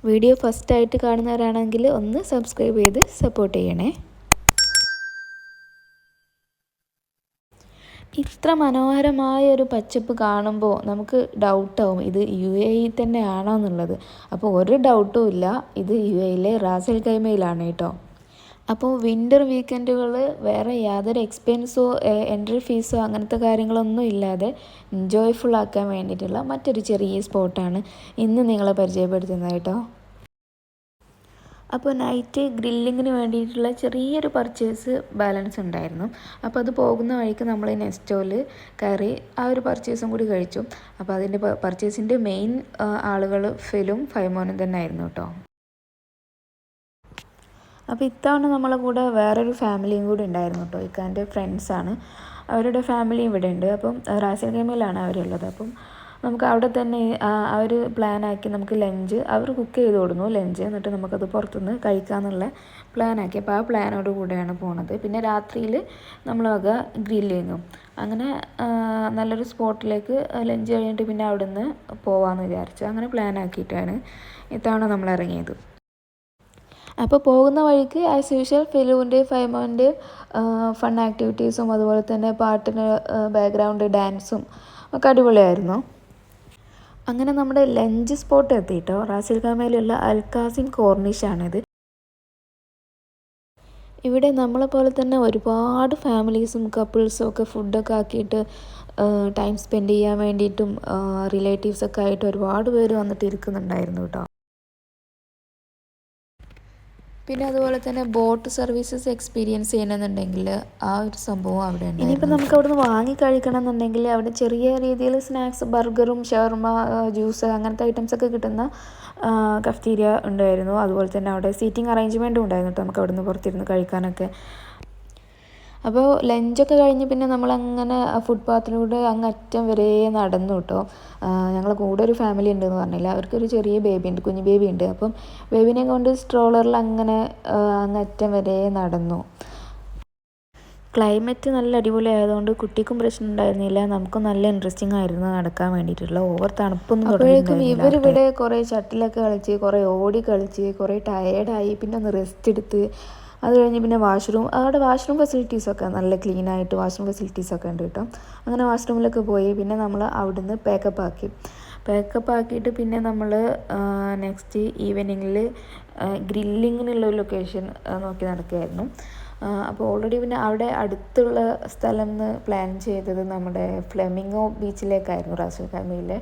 Video ഫസ്റ്റായിട്ട് കാണുന്നവരാണെങ്കിൽ ഒന്ന് സബ്സ്ക്രൈബ് ചെയ്ത് സപ്പോർട്ട് ചെയ്യണേ. ഇത്ര മനോഹരമായ ഒരു പച്ചപ്പ് കാണുമ്പോൾ നമുക്ക് ഡൗട്ടാവും ഇത് UAE തന്നെ ആണോ എന്നുള്ളത്. അപ്പോൾ ഒരു ഡൗട്ടും ഇല്ല, ഇത് UAEയിലെ റാസ് അൽ ഖൈമയിലാണ് കേട്ടോ. അപ്പോൾ വിൻ്റർ വീക്കെൻഡുകൾ വേറെ യാതൊരു എക്സ്പെൻസോ എൻട്രി ഫീസോ അങ്ങനത്തെ കാര്യങ്ങളൊന്നും ഇല്ലാതെ എൻജോയ്ഫുൾ ആക്കാൻ വേണ്ടിയിട്ടുള്ള മറ്റൊരു ചെറിയ സ്പോട്ടാണ് ഇന്ന് നിങ്ങളെ പരിചയപ്പെടുത്തുന്നത് കേട്ടോ. അപ്പോൾ നൈറ്റ് ഗ്രില്ലിങ്ങിന് വേണ്ടിയിട്ടുള്ള ചെറിയൊരു പർച്ചേസ് ബാലൻസ് ഉണ്ടായിരുന്നു. അപ്പോൾ അത് പോകുന്ന വഴിക്ക് നമ്മൾ നെസ്റ്റോയിൽ കയറി ആ ഒരു പർച്ചേസും കൂടി കഴിച്ചു. അപ്പോൾ അതിൻ്റെ പർച്ചേസിൻ്റെ മെയിൻ ആളുകൾ ഫിലും ഫൈമോനും തന്നെ ആയിരുന്നു കേട്ടോ. അപ്പോൾ ഇത്തവണ നമ്മളെ കൂടെ വേറൊരു ഫാമിലിയും കൂടി ഉണ്ടായിരുന്നു കേട്ടോ. ഇക്കാൻ്റെ ഫ്രണ്ട്സാണ്, അവരുടെ ഫാമിലി ഇവിടെ ഉണ്ട്. അപ്പം റാസ് അൽ ഖൈമയിലാണ് അവരുള്ളത്. അപ്പം നമുക്ക് അവിടെ തന്നെ അവർ പ്ലാനാക്കി നമുക്ക് ലഞ്ച് അവർ കുക്ക് ചെയ്ത് കൊടുന്നു ലഞ്ച്, എന്നിട്ട് നമുക്കത് പുറത്തുനിന്ന് കഴിക്കാമെന്നുള്ള പ്ലാനാക്കി. അപ്പോൾ ആ പ്ലാനോട് കൂടെയാണ് പോണത്. പിന്നെ രാത്രിയിൽ നമ്മൾ വക ഗ്രില്ലിങ്ങും അങ്ങനെ നല്ലൊരു സ്പോട്ടിലേക്ക് ലഞ്ച് കഴിഞ്ഞിട്ട് പിന്നെ അവിടെ നിന്ന് പോകാമെന്ന് വിചാരിച്ചു. അങ്ങനെ പ്ലാനാക്കിയിട്ടാണ് ഇത്തവണ നമ്മൾ ഇറങ്ങിയത്. അപ്പോൾ പോകുന്ന വഴിക്ക് ആസ് യൂഷ്വൽ ഫിലുവിൻ്റെ ഫൈമോൻ്റെ ഫൺ ആക്ടിവിറ്റീസും അതുപോലെ തന്നെ പാട്ടിന് ബാക്ക്ഗ്രൗണ്ട് ഡാൻസും ഒക്കെ അടിപൊളിയായിരുന്നു. അങ്ങനെ നമ്മുടെ ലഞ്ച് സ്പോട്ട് എത്തിയിട്ടോ. റാസ് അൽ ഖൈമയിലുള്ള അൽ ഖാസിം കോർണിഷാണിത്. ഇവിടെ നമ്മളെ പോലെ തന്നെ ഒരുപാട് ഫാമിലീസും കപ്പിൾസും ഒക്കെ ഫുഡൊക്കെ ആക്കിയിട്ട് ടൈം സ്പെൻഡ് ചെയ്യാൻ വേണ്ടിയിട്ടും റിലേറ്റീവ്സൊക്കെ ആയിട്ട് ഒരുപാട് പേര് വന്നിട്ട് ഇരിക്കുന്നുണ്ടായിരുന്നു കേട്ടോ. പിന്നെ അതുപോലെ തന്നെ ബോട്ട് സർവീസസ് എക്സ്പീരിയൻസ് ചെയ്യണമെന്നുണ്ടെങ്കിൽ ആ ഒരു സംഭവം അവിടെ ഉണ്ട്. ഇനിയിപ്പോൾ നമുക്ക് അവിടുന്ന് വാങ്ങി കഴിക്കണം എന്നുണ്ടെങ്കിൽ അവിടെ ചെറിയ രീതിയിൽ സ്നാക്സ് ബർഗറും ഷവർമ ജ്യൂസ് അങ്ങനത്തെ ഐറ്റംസൊക്കെ കിട്ടുന്ന കഫ്റ്റീരിയ ഉണ്ടായിരുന്നു. അതുപോലെ തന്നെ അവിടെ സീറ്റിംഗ് അറേഞ്ച്മെൻറ്റും ഉണ്ടായിരുന്നു കേട്ടോ, നമുക്ക് അവിടുന്ന് പുറത്തിരുന്ന് കഴിക്കാനൊക്കെ. അപ്പോൾ ലഞ്ചൊക്കെ കഴിഞ്ഞ് പിന്നെ നമ്മളങ്ങനെ ഫുട്പാത്തിലൂടെ അങ്ങ് അറ്റം വരെ നടന്നു കേട്ടോ. ഞങ്ങളെ കൂടെ ഒരു ഫാമിലി ഉണ്ടെന്ന് പറഞ്ഞില്ല, അവർക്കൊരു ചെറിയ ബേബി ഉണ്ട്, കുഞ്ഞു ബേബി ഉണ്ട്. അപ്പം ബേബിനെ കൊണ്ട് സ്ട്രോളറിൽ അങ്ങനെ അങ്ങ് അറ്റം വരെ നടന്നു. ക്ലൈമറ്റ് നല്ല അടിപൊളി ആയതുകൊണ്ട് കുട്ടിക്കും പ്രശ്നം ഉണ്ടായിരുന്നില്ല, നമുക്കും നല്ല ഇൻട്രസ്റ്റിംഗ് ആയിരുന്നു നടക്കാൻ വേണ്ടിയിട്ടുള്ള. ഓവർ തണുപ്പൊന്നും അപ്പോഴേക്കും ഇവരിവിടെ കുറേ ഷട്ടിലൊക്കെ കളിച്ച് കുറേ ഓടി കളിച്ച് കുറേ ടയേർഡായി. പിന്നെ ഒന്ന് റെസ്റ്റ് എടുത്ത് അത് കഴിഞ്ഞ് പിന്നെ അവിടെ വാഷ്റൂം ഫെസിലിറ്റീസൊക്കെ നല്ല ക്ലീനായിട്ട് വാഷ്റൂം ഫെസിലിറ്റീസൊക്കെ ഉണ്ട് കേട്ടോ. അങ്ങനെ വാഷ്റൂമിലൊക്കെ പോയി പിന്നെ നമ്മൾ അവിടുന്ന് പാക്കപ്പ് ആക്കിയിട്ട് പിന്നെ നമ്മൾ നെക്സ്റ്റ് ഈവനിങ്ങിൽ ഗ്രില്ലിങ്ങിനുള്ള ഒരു ലൊക്കേഷൻ നോക്കി നടക്കുകയായിരുന്നു. അപ്പോൾ ഓൾറെഡി പിന്നെ അവിടെ അടുത്തുള്ള സ്ഥലം എന്ന് പ്ലാൻ ചെയ്തത് നമ്മുടെ ഫ്ലെമിംഗോ ബീച്ചിലേക്കായിരുന്നു. റാസ് അൽ ഖൈമയിലെ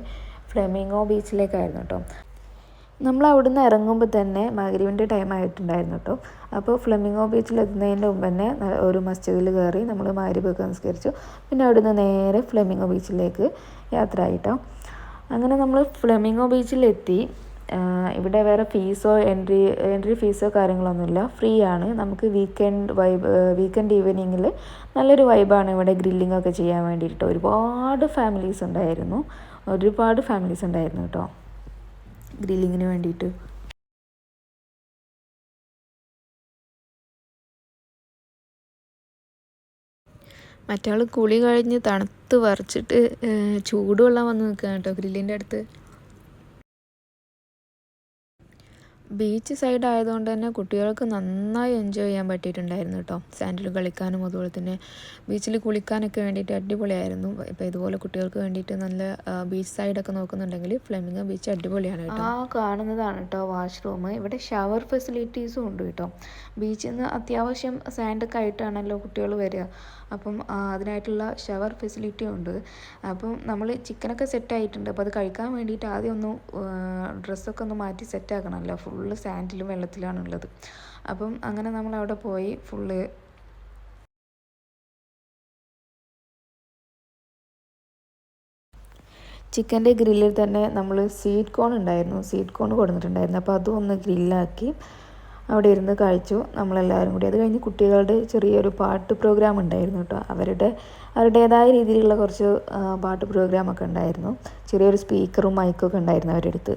ഫ്ലെമിംഗോ ബീച്ചിലേക്കായിരുന്നു കേട്ടോ. നമ്മൾ അവിടുന്ന് ഇറങ്ങുമ്പോൾ തന്നെ മഗ്‌രിബിൻ്റെ ടൈം ആയിട്ടുണ്ടായിരുന്നു കേട്ടോ. അപ്പോൾ ഫ്ലെമിംഗോ ബീച്ചിൽ എത്തുന്നതിൻ്റെ മുമ്പ് തന്നെ ഒരു മസ്ജിദിൽ കയറി നമ്മൾ മഗ്‌രിബൊക്കെ നിസ്കരിച്ചു. പിന്നെ അവിടുന്ന് നേരെ ഫ്ലെമിംഗോ ബീച്ചിലേക്ക് യാത്ര ആയിട്ടോ. അങ്ങനെ നമ്മൾ ഫ്ലെമിംഗോ ബീച്ചിലെത്തി. ഇവിടെ വേറെ ഫീസോ എൻട്രി ഫീസോ കാര്യങ്ങളൊന്നുമില്ല, ഫ്രീ ആണ്. നമുക്ക് വീക്കെൻഡ് ഈവനിങ്ങിൽ നല്ലൊരു വൈബാണ് ഇവിടെ ഗ്രില്ലിങ്ങൊക്കെ ചെയ്യാൻ വേണ്ടിയിട്ട്. ഒരുപാട് ഫാമിലീസ് ഉണ്ടായിരുന്നു കേട്ടോ ഗ്രില്ലിങ്ങിന് വേണ്ടിയിട്ട്. മറ്റാൾ കുളി കഴിഞ്ഞ് തണുത്ത് വരച്ചിട്ട് ചൂടുവെള്ളം വന്ന് നിൽക്കുകയാണ് കേട്ടോ ഗ്രില്ലിൻ്റെ അടുത്ത്. ബീച്ച് സൈഡ് ആയതുകൊണ്ട് തന്നെ കുട്ടികൾക്ക് നന്നായി എൻജോയ് ചെയ്യാൻ പറ്റിയിട്ടുണ്ടായിരുന്നു കേട്ടോ. സാൻഡിൽ കളിക്കാനും അതുപോലെ തന്നെ ബീച്ചിൽ കുളിക്കാനൊക്കെ വേണ്ടിയിട്ട് അടിപൊളിയായിരുന്നു. ഇപ്പോൾ ഇതുപോലെ കുട്ടികൾക്ക് വേണ്ടിയിട്ട് നല്ല ബീച്ച് സൈഡൊക്കെ നോക്കുന്നുണ്ടെങ്കിൽ ഫ്ലെമിംഗോ ബീച്ച് അടിപൊളിയാണ് കേട്ടോ. കാണുന്നതാണ് കേട്ടോ വാഷ്റൂം. ഇവിടെ ഷവർ ഫെസിലിറ്റീസും ഉണ്ട് കേട്ടോ. ബീച്ചിൽ നിന്ന് അത്യാവശ്യം സാൻഡൊക്കെ ആയിട്ടാണല്ലോ കുട്ടികൾ വരിക. അപ്പം അതിനായിട്ടുള്ള ഷവർ ഫെസിലിറ്റിയും ഉണ്ട്. അപ്പം നമ്മൾ ചിക്കനൊക്കെ സെറ്റായിട്ടുണ്ട്. അപ്പോൾ അത് കഴിക്കാൻ വേണ്ടിയിട്ട് ആദ്യം ഒന്ന് ഡ്രസ്സൊക്കെ ഒന്ന് മാറ്റി സെറ്റാക്കണമല്ലോ. ഫുള്ള് സാൻഡിലും വെള്ളത്തിലാണുള്ളത്. അപ്പം അങ്ങനെ നമ്മൾ അവിടെ പോയി ഫുള്ള് ചിക്കൻ്റെ ഗ്രില്ലിൽ തന്നെ നമ്മൾ സ്വീറ്റ് കോൺ കൊടുത്തിട്ടുണ്ടായിരുന്നു. അപ്പോൾ അതും ഒന്ന് ഗ്രില്ലാക്കി അവിടെ ഇരുന്ന് കഴിച്ചു നമ്മളെല്ലാവരും കൂടി. അത് കഴിഞ്ഞ് കുട്ടികളുടെ ചെറിയൊരു പാട്ട് പ്രോഗ്രാം ഉണ്ടായിരുന്നു കേട്ടോ. അവരുടേതായ രീതിയിലുള്ള കുറച്ച് പാട്ട് പ്രോഗ്രാമൊക്കെ ഉണ്ടായിരുന്നു. ചെറിയൊരു സ്പീക്കറും മൈക്കൊക്കെ ഉണ്ടായിരുന്നു അവരുടെ അടുത്ത്.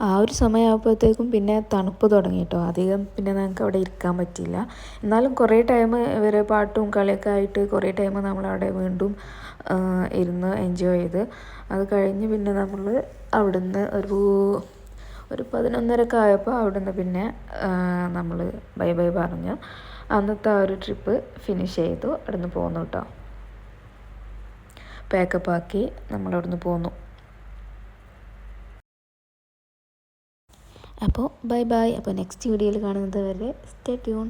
ആ ഒരു സമയമാകുമ്പോഴത്തേക്കും പിന്നെ തണുപ്പ് തുടങ്ങി കേട്ടോ. അധികം പിന്നെ ഞങ്ങൾക്ക് അവിടെ ഇരിക്കാൻ പറ്റിയില്ല. എന്നാലും കുറേ ടൈം ഇവരെ പാട്ടും കളിയൊക്കെ ആയിട്ട് കുറേ ടൈം നമ്മളവിടെ വീണ്ടും ഇരുന്ന് എൻജോയ് ചെയ്ത് അത് കഴിഞ്ഞ് പിന്നെ നമ്മൾ അവിടുന്ന് ഒരു 11:30 ആയപ്പോൾ അവിടുന്ന് പിന്നെ നമ്മൾ ബൈ ബൈ പറഞ്ഞു. അന്നത്തെ ആ ഒരു ട്രിപ്പ് ഫിനിഷ് ചെയ്തു. അവിടുന്ന് പോന്നു കേട്ടോ. പാക്കപ്പ് ആക്കി നമ്മളവിടുന്ന് പോന്നു. അപ്പോൾ ബൈ ബൈ. അപ്പോൾ നെക്സ്റ്റ് വീഡിയോയിൽ കാണുന്നത് വരെ സ്റ്റേ ട്യൂൺ.